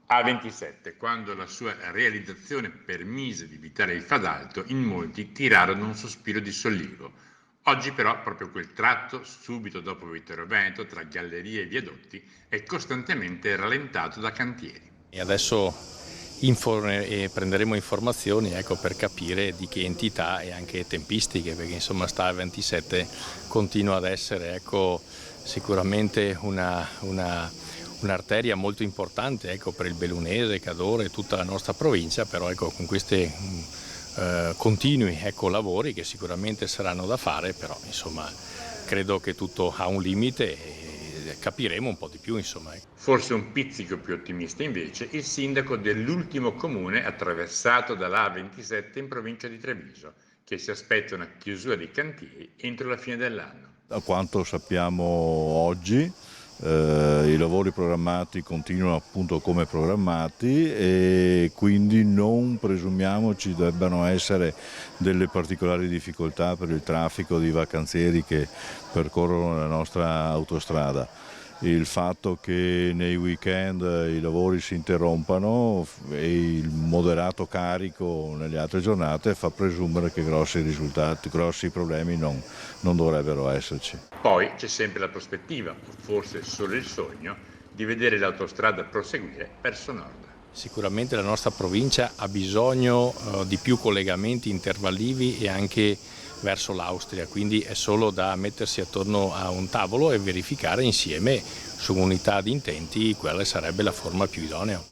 A27, quando la sua realizzazione permise di evitare il Fadalto, in molti tirarono un sospiro di sollievo. Oggi però proprio quel tratto, subito dopo Vittorio Veneto, tra gallerie e viadotti, è costantemente rallentato da cantieri. E adesso prenderemo informazioni, ecco, per capire di che entità e anche tempistiche, perché insomma sta A27 continua ad essere, ecco, sicuramente un'arteria molto importante, ecco, per il Bellunese, Cadore e tutta la nostra provincia, però ecco, con questi continui, ecco, lavori che sicuramente saranno da fare, però insomma credo che tutto ha un limite e capiremo un po' di più, insomma. Forse un pizzico più ottimista invece il sindaco dell'ultimo comune attraversato dalla A27 in provincia di Treviso, che si aspetta una chiusura dei cantieri entro la fine dell'anno. Da quanto sappiamo oggi, i lavori programmati continuano appunto come programmati e quindi non presumiamo ci debbano essere delle particolari difficoltà per il traffico di vacanzieri che percorrono la nostra autostrada. Il fatto che nei weekend i lavori si interrompano e il moderato carico nelle altre giornate fa presumere che grossi problemi non dovrebbero esserci. Poi c'è sempre la prospettiva, o forse solo il sogno, di vedere l'autostrada proseguire verso nord. Sicuramente la nostra provincia ha bisogno di più collegamenti intervallivi e anche verso l'Austria, quindi è solo da mettersi attorno a un tavolo e verificare insieme su unità di intenti quale sarebbe la forma più idonea.